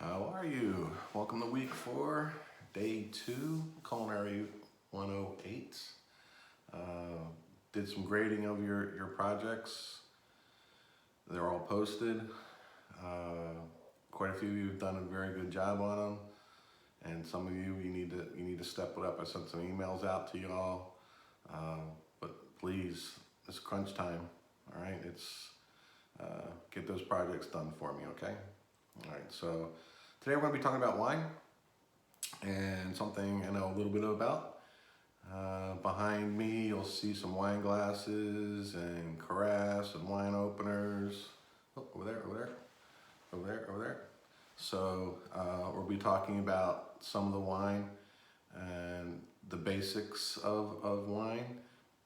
How are you? Welcome to week 4, day 2, Culinary 108. Uh, did some grading of your projects. They're all posted. Quite a few of you have done a very good job on them, and some of you need to step it up. I sent some emails out to you all, but please, it's crunch time. All right, get those projects done for me, okay? All right, so today we're going to be talking about wine and something I know a little bit about. Behind me you'll see some wine glasses and carafes and wine openers. Oh, over there. So we'll be talking about some of the wine and the basics of wine.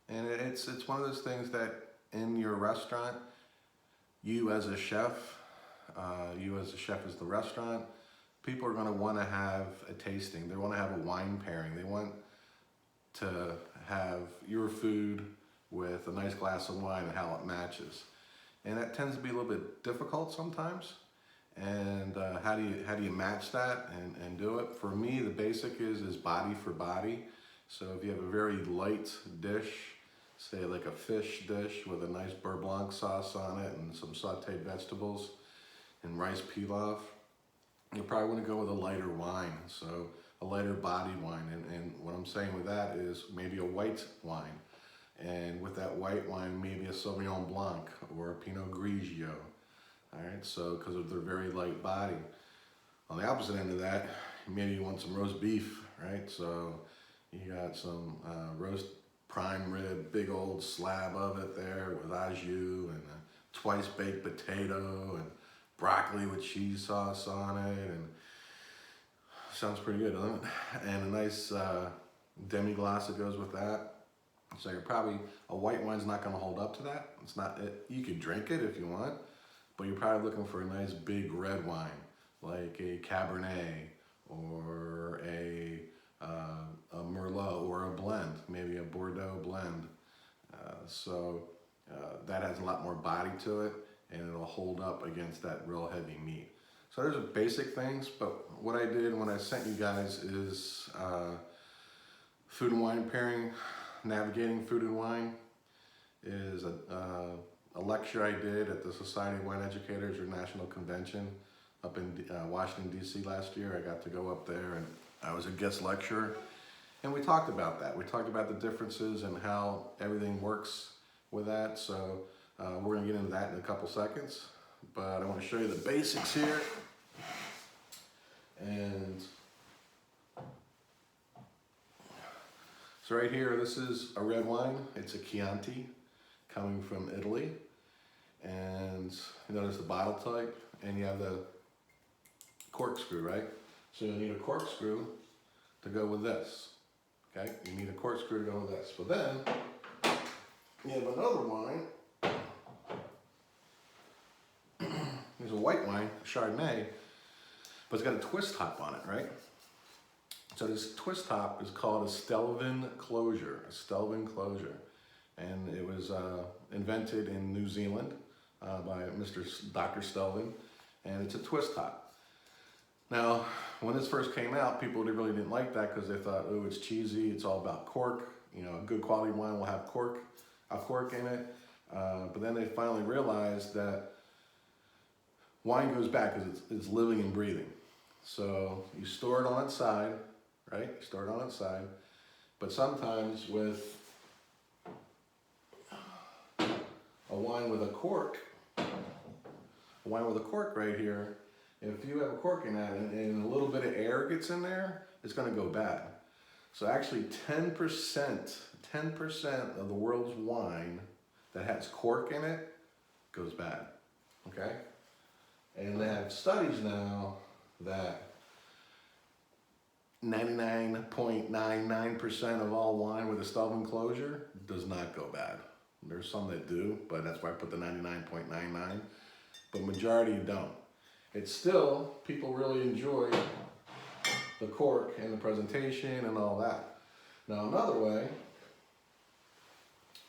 And it's one of those things that in your restaurant, you as a chef is the restaurant, people are going to want to have a tasting. They want to have a wine pairing. They want to have your food with a nice glass of wine and how it matches. And that tends to be a little bit difficult sometimes. And how do you match that and do it? For me, the basic is body for body. So if you have a very light dish, say like a fish dish with a nice beurre blanc sauce on it and some sauteed vegetables and rice pilaf, you probably want to go with a lighter wine, so a lighter body wine. And what I'm saying with that is maybe a white wine. And with that white wine, maybe a Sauvignon Blanc or a Pinot Grigio. All right, so because of their very light body. On the opposite end of that, maybe you want some roast beef, right? So you got some roast prime rib, big old slab of it there with au jus and a twice baked potato and broccoli with cheese sauce on it, and sounds pretty good, doesn't it? And a nice demi-glace that goes with that. So you're probably, a white wine's not going to hold up to that. It's not. You could drink it if you want, but you're probably looking for a nice big red wine, like a Cabernet or a Merlot or a blend, maybe a Bordeaux blend. That has a lot more body to it, and it'll hold up against that real heavy meat. So there's basic things, but what I did when I sent you guys is food and wine pairing, navigating food and wine is a lecture I did at the Society of Wine Educators or National Convention up in Washington, D.C. last year. I got to go up there and I was a guest lecturer, and we talked about that. We talked about the differences and how everything works with that. So we're going to get into that in a couple seconds, but I want to show you the basics here. And so right here, this is a red wine. It's a Chianti coming from Italy. And you notice the bottle type, and you have the corkscrew, right? So you'll need a corkscrew to go with this. Okay, you need a corkscrew to go with this. But then you have another wine. There's a white wine, Chardonnay, but it's got a twist top on it, right? So this twist top is called a Stelvin closure, and it was invented in New Zealand by Dr. Stelvin, and it's a twist top. Now, when this first came out, people really didn't like that because they thought, oh, it's cheesy, it's all about cork. You know, a good quality wine will have a cork in it. But then they finally realized that wine goes back because it's living and breathing. So you store it on its side, right? You store it on its side. But sometimes with a wine with a cork right here, if you have a cork in that and a little bit of air gets in there, it's going to go bad. So actually 10% of the world's wine that has cork in it goes bad, okay? And they have studies now that 99.99% of all wine with a Stelvin closure does not go bad. There's some that do, but that's why I put the 99.99, but majority don't. It's still, people really enjoy the cork and the presentation and all that. Now another way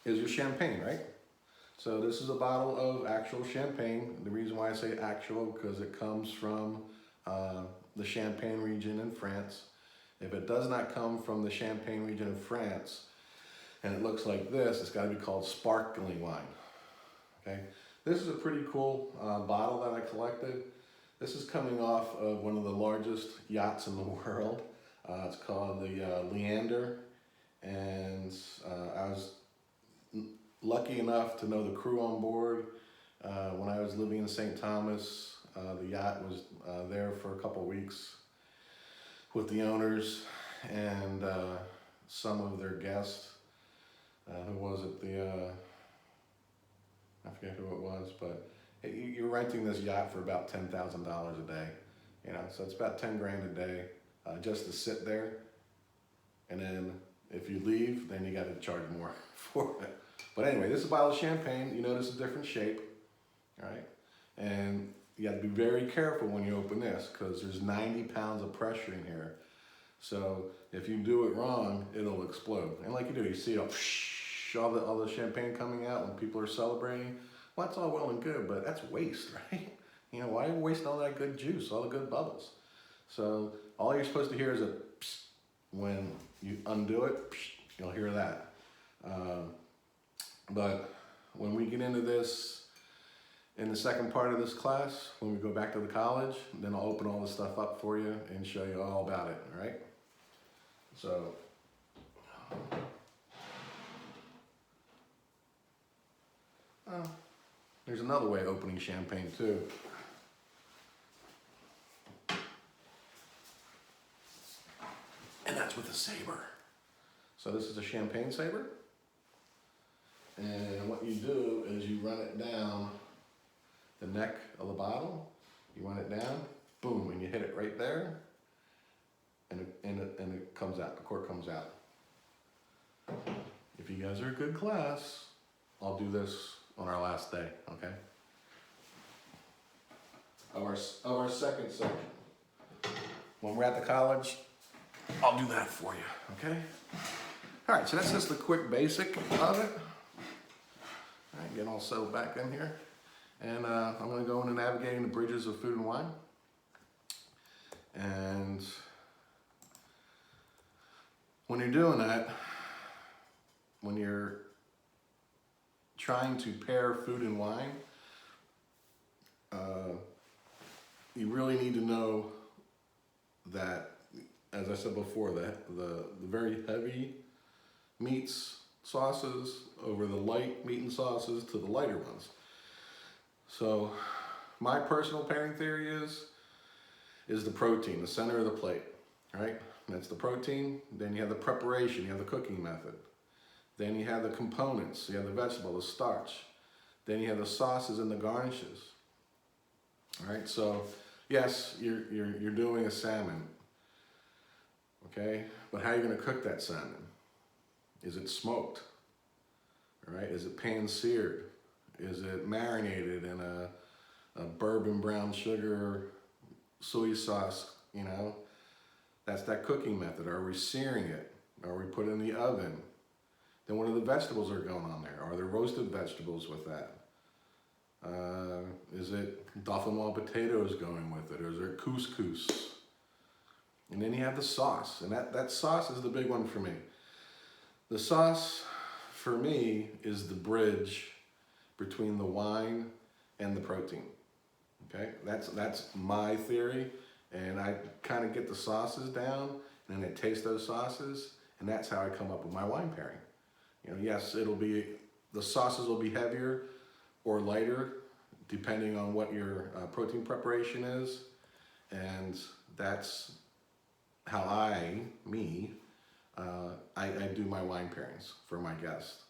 is your champagne, right? So this is a bottle of actual champagne. The reason why I say actual, because it comes from the Champagne region in France. If it does not come from the Champagne region of France, and it looks like this, it's got to be called sparkling wine. Okay, this is a pretty cool bottle that I collected. This is coming off of one of the largest yachts in the world. It's called the Leander, and I was lucky enough to know the crew on board. When I was living in St. Thomas, the yacht was there for a couple weeks with the owners and some of their guests. Who was it? I forget who it was, but you're renting this yacht for about $10,000 a day. You know, so it's about 10 grand a day just to sit there. And then if you leave, then you got to charge more for it. But anyway, this is a bottle of champagne. You notice a different shape, all right? And you got to be very careful when you open this because there's 90 pounds of pressure in here. So if you do it wrong, it'll explode. And like you do, you see all the champagne coming out when people are celebrating. Well, that's all well and good, but that's waste, right? You know, why waste all that good juice, all the good bubbles? So all you're supposed to hear is a psst. When you undo it, psst, you'll hear that. But when we get into this, in the second part of this class, when we go back to the college, then I'll open all this stuff up for you and show you all about it, all right? So, there's another way of opening champagne too. And that's with a saber. So this is a champagne saber. And what you do is you run it down the neck of the bottle. You run it down, boom, and you hit it right there. And it comes out, the cork comes out. If you guys are a good class, I'll do this on our last day, okay? Of our second section. When we're at the college, I'll do that for you, okay? All right, so that's just the quick basic of it. All right, getting all settled back in here. And I'm gonna go into navigating the bridges of food and wine. And when you're doing that, when you're trying to pair food and wine, you really need to know that, as I said before, the very heavy meats, sauces over the light meat and sauces to the lighter ones. So my personal pairing theory is the protein, the center of the plate, right? That's the protein. Then you have the preparation, you have the cooking method. Then you have the components, you have the vegetable, the starch. Then you have the sauces and the garnishes. All right, so yes, you're doing a salmon, okay? But how are you gonna cook that salmon? Is it smoked? All right, is it pan-seared? Is it marinated in a bourbon brown sugar soy sauce, you know? That's that cooking method. Are we searing it? Are we putting it in the oven? Then what are the vegetables that are going on there? Are there roasted vegetables with that? Is it dauphinoise potatoes going with it? Or is there couscous? And then you have the sauce. And that sauce is the big one for me. The sauce, for me, is the bridge between the wine and the protein. Okay? That's my theory. And I kind of get the sauces down, and then I taste those sauces, and that's how I come up with my wine pairing. You know, yes, the sauces will be heavier or lighter, depending on what your protein preparation is, and that's how I do my wine pairings for my guests.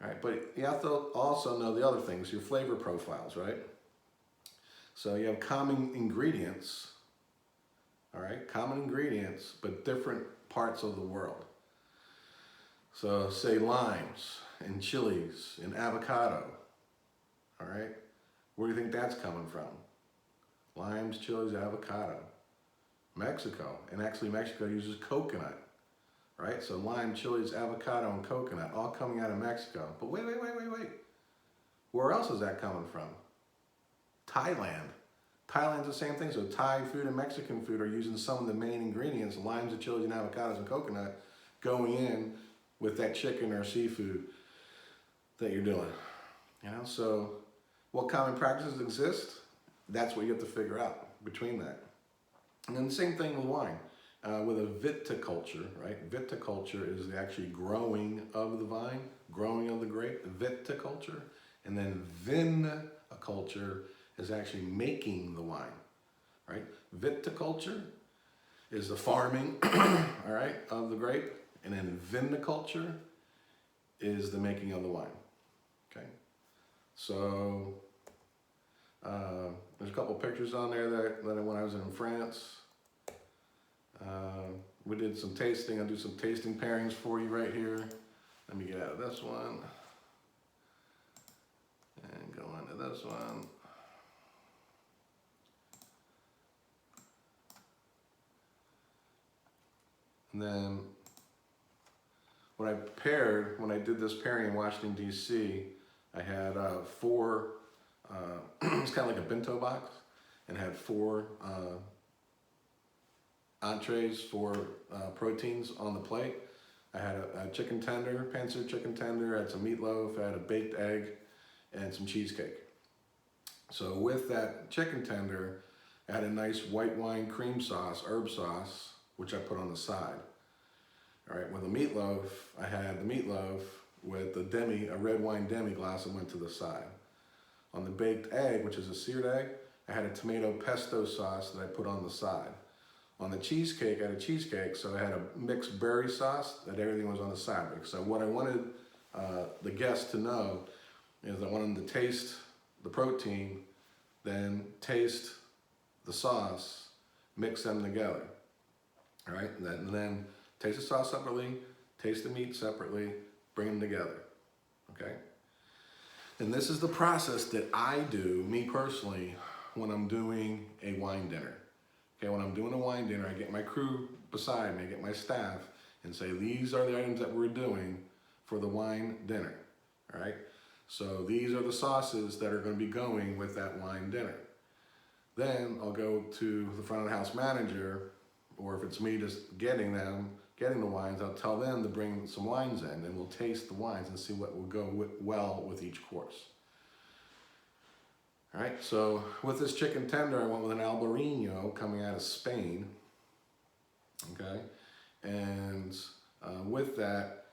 All right, but you have to also know the other things, your flavor profiles, right? So you have common ingredients, all right, common ingredients, but different parts of the world. So say limes and chilies and avocado, all right? Where do you think that's coming from? Limes, chilies, avocado. Mexico, and actually Mexico uses coconut, right? So lime, chilies, avocado, and coconut, all coming out of Mexico. But wait. Where else is that coming from? Thailand. Thailand's the same thing. So Thai food and Mexican food are using some of the main ingredients, limes and chilies and avocados and coconut, going in with that chicken or seafood that you're doing. You know, so what common practices exist? That's what you have to figure out between that. And then the same thing with wine. With a viticulture, right? Viticulture is the actually growing of the vine, growing of the grape, viticulture. And then viniculture is actually making the wine, right? Viticulture is the farming, all right, of the grape. And then viniculture is the making of the wine, okay? So there's a couple pictures on there that when I was in France, we did some tasting. I'll do some tasting pairings for you right here. Let me get out of this one and go into this one. And then when I did this pairing in Washington, D.C., I had four, it's kind of like a bento box, and had four entrees, four proteins on the plate. I had a chicken tender, pan-seared chicken tender, I had some meatloaf, I had a baked egg, and some cheesecake. So with that chicken tender, I had a nice white wine cream sauce, herb sauce, which I put on the side. All right, with the meatloaf, I had the meatloaf with a red wine demi glass that went to the side. On the baked egg, which is a seared egg, I had a tomato pesto sauce that I put on the side. On the cheesecake, I had a cheesecake, so I had a mixed berry sauce that everything was on the side. So what I wanted the guests to know is I wanted them to taste the protein, then taste the sauce, mix them together. All right, and then taste the sauce separately, taste the meat separately, bring them together, okay? And this is the process that I do, me personally, when I'm doing a wine dinner. Okay, when I'm doing a wine dinner, I get my crew beside me, I get my staff, and say, these are the items that we're doing for the wine dinner, all right? So these are the sauces that are gonna be going with that wine dinner. Then I'll go to the front of the house manager, or if it's me just getting the wines, I'll tell them to bring some wines in, and we'll taste the wines and see what will go well with each course. All right, so with this chicken tender, I went with an Albarino coming out of Spain, okay? And with that,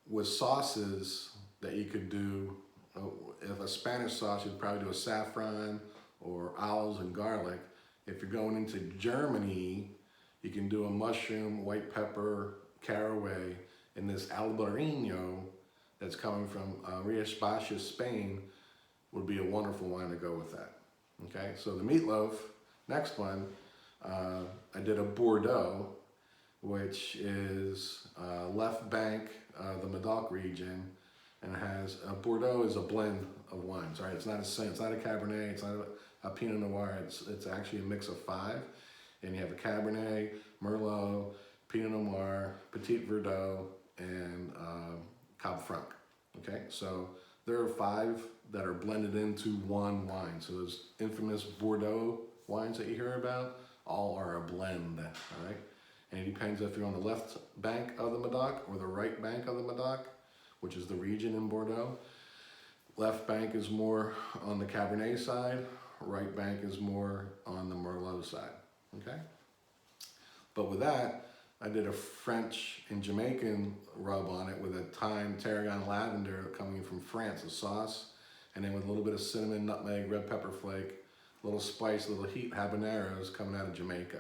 with sauces that you could do, if a Spanish sauce, you'd probably do a saffron or olives and garlic. If you're going into Germany, you can do a mushroom, white pepper, caraway, and this Albarino that's coming from Rías Baixas, Spain, would be a wonderful wine to go with that. Okay, so the meatloaf, next one, I did a Bordeaux, which is left bank, the Medoc region, and it has, Bordeaux is a blend of wines, right? It's not a Cabernet, it's not a Pinot Noir, it's actually a mix of five. And you have a Cabernet, Merlot, Pinot Noir, Petit Verdot, and Cab Franc, okay? So there are five that are blended into one wine. So those infamous Bordeaux wines that you hear about, all are a blend, all right? And it depends if you're on the left bank of the Medoc or the right bank of the Medoc, which is the region in Bordeaux. Left bank is more on the Cabernet side, right bank is more on the Merlot side, okay? But with that, I did a French and Jamaican rub on it with a thyme, tarragon, lavender coming from France, a sauce, and then with a little bit of cinnamon, nutmeg, red pepper flake, a little spice, a little heat, habaneros coming out of Jamaica.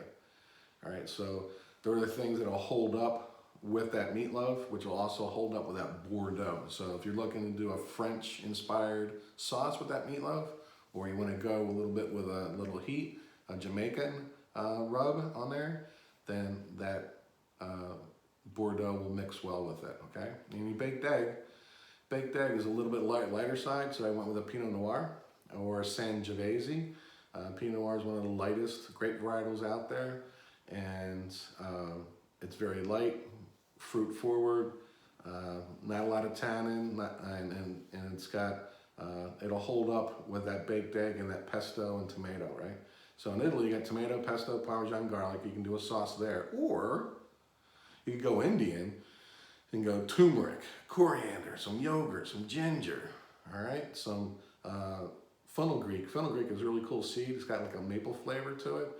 All right, so there are the things that will hold up with that meatloaf, which will also hold up with that Bordeaux. So if you're looking to do a French-inspired sauce with that meatloaf, or you want to go a little bit with a little heat, a Jamaican rub on there, then that Bordeaux will mix well with it, okay? And your baked egg is a little bit lighter side, so I went with a Pinot Noir or a Sangiovese. Pinot Noir is one of the lightest grape varietals out there, and it's very light, fruit forward, not a lot of tannin, and it's got, it'll hold up with that baked egg and that pesto and tomato, right? So in Italy, you got tomato, pesto, Parmesan, garlic. You can do a sauce there. Or you could go Indian and go turmeric, coriander, some yogurt, some ginger, all right? Some fenugreek. Fenugreek is a really cool seed. It's got like a maple flavor to it,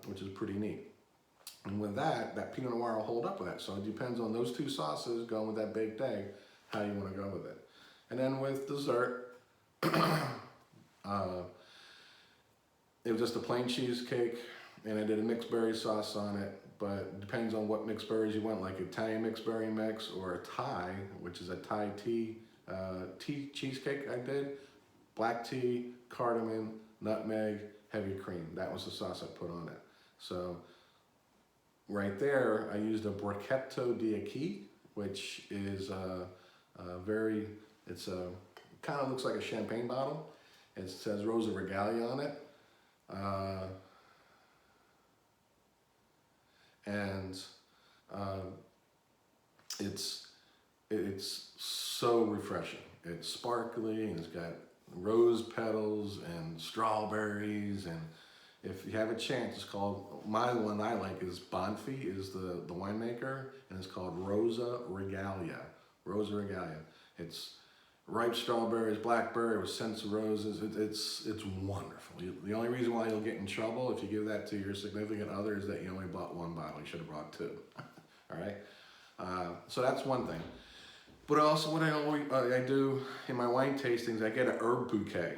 which is pretty neat. And with that Pinot Noir will hold up with that. So it depends on those two sauces going with that baked egg, how you want to go with it. And then with dessert, it was just a plain cheesecake, and I did a mixed berry sauce on it, but it depends on what mixed berries you want, like Italian mixed berry mix or a Thai, which is a Thai tea cheesecake I did. Black tea, cardamom, nutmeg, heavy cream. That was the sauce I put on it. So right there, I used a Borchetto di Acqui, which is kind of looks like a champagne bottle. It says Rosa Regalia on it. It's so refreshing. It's sparkly, and it's got rose petals and strawberries, and if you have a chance, it's called, my one I like is Bonfi, is the winemaker, and it's called Rosa Regalia. Rosa Regalia. It's ripe strawberries, blackberry with scents of roses. It's wonderful. The only reason why you'll get in trouble if you give that to your significant other is that you only bought one bottle. You should have brought two. All right. So that's one thing. But also, what I do in my wine tastings, I get an herb bouquet.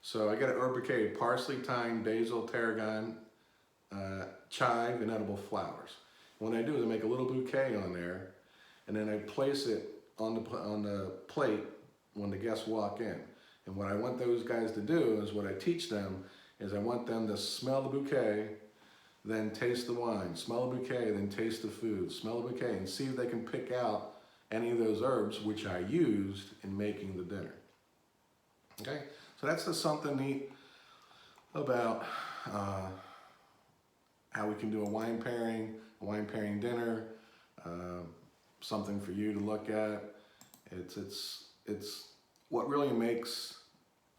So I get an herb bouquet of parsley, thyme, basil, tarragon, chive, and edible flowers. What I do is I make a little bouquet on there, and then I place it on the plate when the guests walk in. And what I want those guys to do is, what I teach them is, I want them to smell the bouquet, then taste the wine, smell the bouquet, then taste the food, smell the bouquet, and see if they can pick out any of those herbs which I used in making the dinner. Okay, so that's just something neat about how we can do a wine pairing dinner, something for you to look at. It's what really makes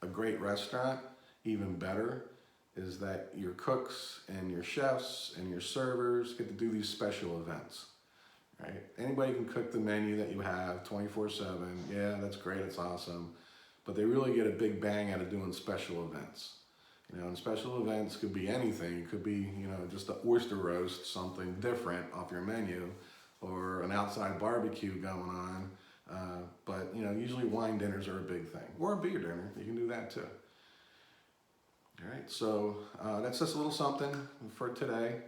a great restaurant even better is that your cooks and your chefs and your servers get to do these special events. Right? Anybody can cook the menu that you have 24/7. Yeah, that's great, it's awesome. But they really get a big bang out of doing special events. You know, and special events could be anything. It could be, you know, just an oyster roast, something different off your menu, or an outside barbecue going on. But, you know, usually wine dinners are a big thing. Or a beer dinner, you can do that too. All right, so that's just a little something for today.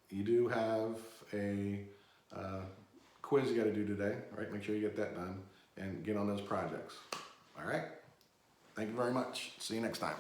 You do have a quiz you got to do today, right? Make sure you get that done and get on those projects. All right? Thank you very much. See you next time.